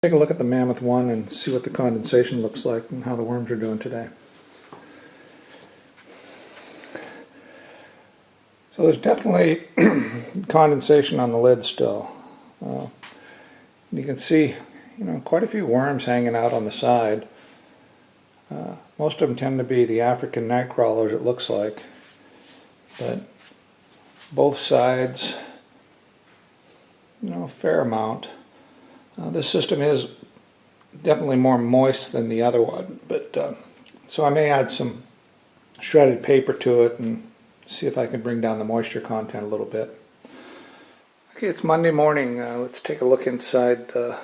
Take a look at the Mammoth one and see what the condensation looks like and how the worms are doing today. So there's definitely condensation on the lid still. You can see, quite a few worms hanging out on the side. Most of them tend to be the African night crawlers, it looks like. But both sides, a fair amount. This system is definitely more moist than the other one, but so I may add some shredded paper to it and see if I can bring down the moisture content a little bit. Okay, it's Monday morning. Let's take a look inside the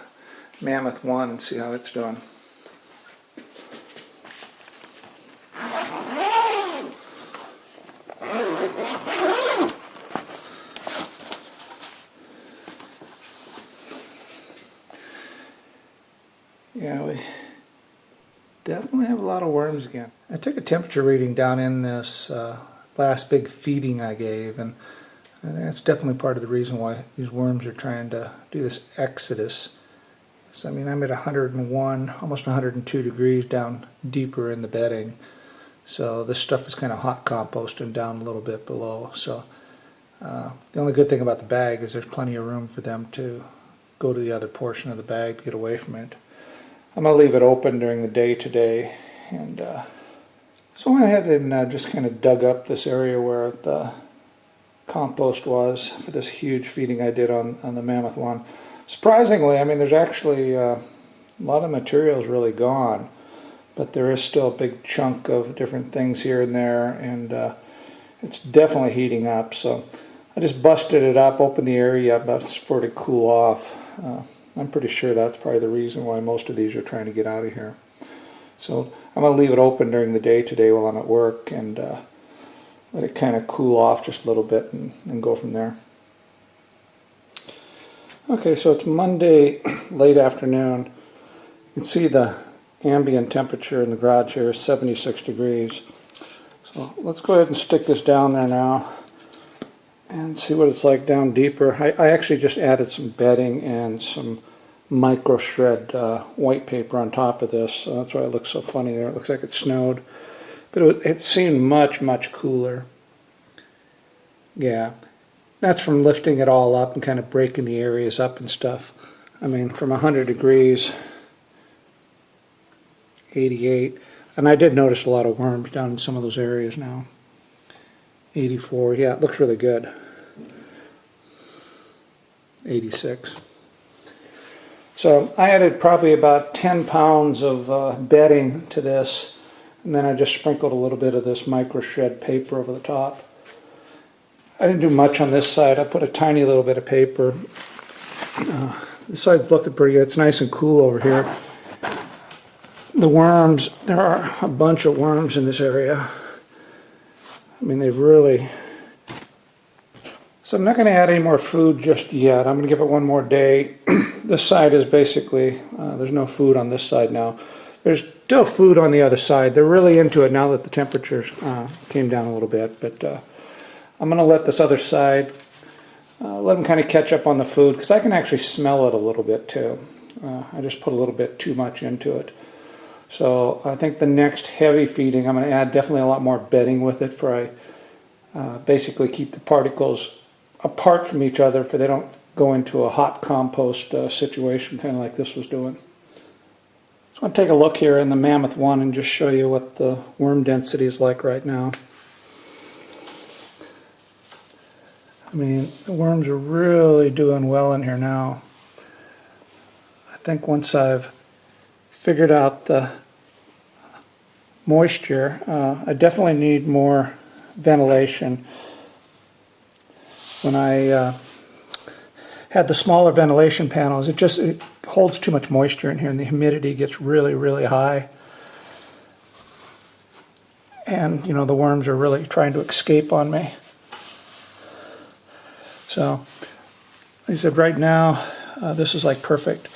Mammoth 1 and see how it's doing. Yeah, we definitely have a lot of worms again. I took a temperature reading down in this last big feeding I gave, and that's definitely part of the reason why these worms are trying to do this exodus. So, I'm at 101, almost 102 degrees down deeper in the bedding. So this stuff is kind of hot composting down a little bit below. So the only good thing about the bag is there's plenty of room for them to go to the other portion of the bag to get away from it. I'm going to leave it open during the day today, and so I went ahead and just kind of dug up this area where the compost was for this huge feeding I did on the Mammoth one. Surprisingly, there's actually a lot of materials really gone, but there is still a big chunk of different things here and there, and it's definitely heating up. So I just busted it up, opened the area up for it to cool off. I'm pretty sure that's probably the reason why most of these are trying to get out of here. So I'm going to leave it open during the day today while I'm at work and let it kind of cool off just a little bit and go from there. Okay, so it's Monday late afternoon. You can see the ambient temperature in the garage here is 76 degrees. So let's go ahead and stick this down there now and see what it's like down deeper. I actually just added some bedding and some micro shred white paper on top of this, so that's why it looks so funny there. It looks like it snowed, but it seemed much cooler. Yeah, that's from lifting it all up and kind of breaking the areas up and stuff. From 100 degrees, 88, and I did notice a lot of worms down in some of those areas now. 84, yeah, it looks really good. 86. So I added probably about 10 pounds of bedding to this, and then I just sprinkled a little bit of this micro shred paper over the top. I didn't do much on this side. I put a tiny little bit of paper. This side's looking pretty good. It's nice and cool over here. The worms, there are a bunch of worms in this area. They've really... So I'm not going to add any more food just yet. I'm going to give it one more day. This side is basically, there's no food on this side now. There's still food on the other side. They're really into it now that the temperatures came down a little bit. But I'm going to let this other side, let them kind of catch up on the food, because I can actually smell it a little bit too. I just put a little bit too much into it. So I think the next heavy feeding, I'm going to add definitely a lot more bedding with it, for I basically keep the particles apart from each other, for they don't go into a hot compost situation, kind of like this was doing. So I'm going to take a look here in the Mammoth 1 and just show you what the worm density is like right now. The worms are really doing well in here now. I think once I've figured out the moisture, I definitely need more ventilation. When I had the smaller ventilation panels, it holds too much moisture in here, and the humidity gets really high. And the worms are really trying to escape on me. So, like I said, right now this is like perfect.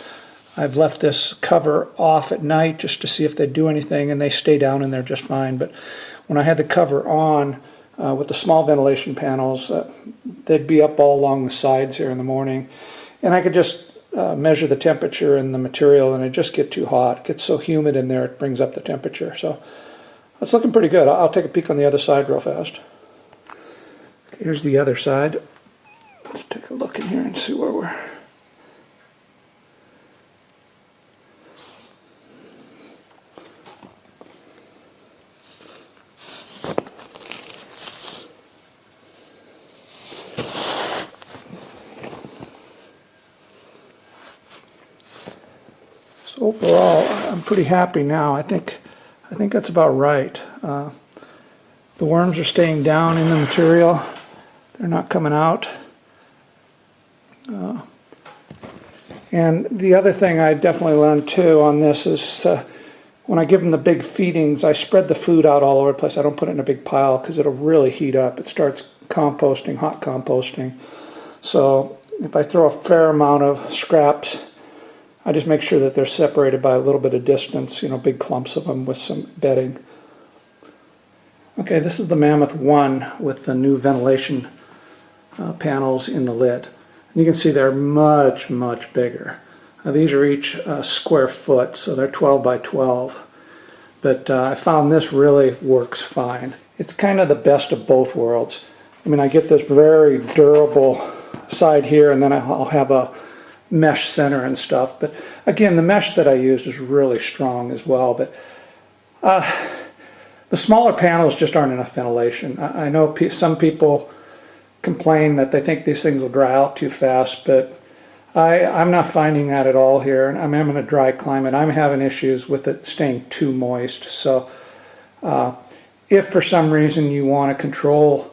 I've left this cover off at night just to see if they do anything, and they stay down in there just fine. But when I had the cover on, with the small ventilation panels, they'd be up all along the sides here in the morning, and I could just measure the temperature in the material, and it just gets too hot. It gets so humid in there it brings up the temperature. So it's looking pretty good. I'll take a peek on the other side real fast. Okay, here's the other side. Let's take a look in here and see where we're. So overall, I'm pretty happy now. I think that's about right. The worms are staying down in the material. They're not coming out. And the other thing I definitely learned too on this is when I give them the big feedings, I spread the food out all over the place. I don't put it in a big pile because it'll really heat up. It starts composting, hot composting. So if I throw a fair amount of scraps, I just make sure that they're separated by a little bit of distance, you know, big clumps of them with some bedding. Okay, this is the Mammoth 1 with the new ventilation panels in the lid. And you can see they're much, much bigger. These are each square foot, so they're 12 by 12. But I found this really works fine. It's kind of the best of both worlds. I mean, I get this very durable side here, and then I'll have a mesh center and stuff. But again, the mesh that I use is really strong as well. But the smaller panels just aren't enough ventilation. I know some people complain that they think these things will dry out too fast, but I'm not finding that at all here. I'm in a dry climate. I'm having issues with it staying too moist. So if for some reason you want to control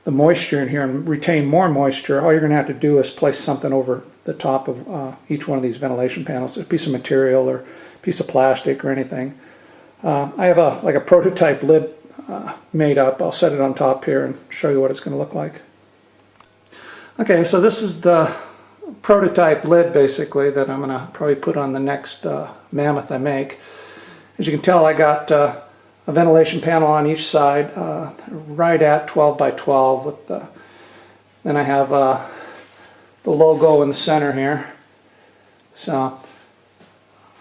the moisture in here and retain more moisture, all you're going to have to do is place something over the top of each one of these ventilation panels, a piece of material or a piece of plastic or anything. I have a prototype lid made up. I'll set it on top here and show you what it's going to look like. Okay, so this is the prototype lid basically that I'm going to probably put on the next Mammoth I make. As you can tell, I got a ventilation panel on each side, right at 12 by 12. With then I have the logo in the center here. So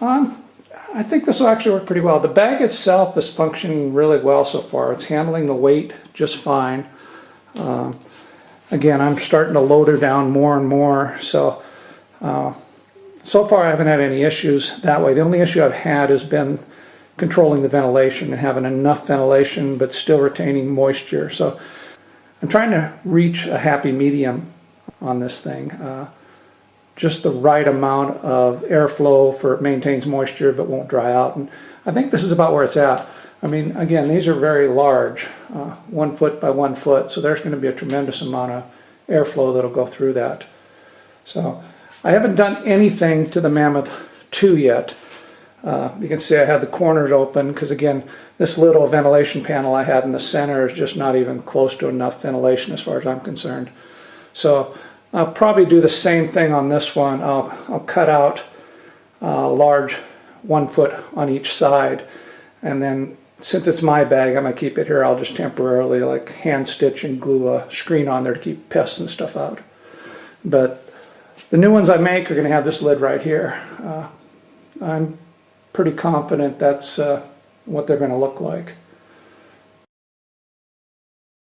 I think this will actually work pretty well. The bag itself is functioning really well so far. It's handling the weight just fine. Again, I'm starting to load her down more and more. So so far I haven't had any issues that way. The only issue I've had has been controlling the ventilation and having enough ventilation but still retaining moisture. So I'm trying to reach a happy medium on this thing. Just the right amount of airflow for it maintains moisture but won't dry out. And I think this is about where it's at. I mean, again, these are very large, 1 foot by 1 foot, so there's going to be a tremendous amount of airflow that'll go through that. So I haven't done anything to the Mammoth 2 yet. You can see I had the corners open because, again, this little ventilation panel I had in the center is just not even close to enough ventilation as far as I'm concerned. So I'll probably do the same thing on this one. I'll cut out a large 1 foot on each side, and then since it's my bag, I'm going to keep it here. I'll just temporarily like hand stitch and glue a screen on there to keep pests and stuff out. But the new ones I make are going to have this lid right here. I'm pretty confident that's what they're going to look like.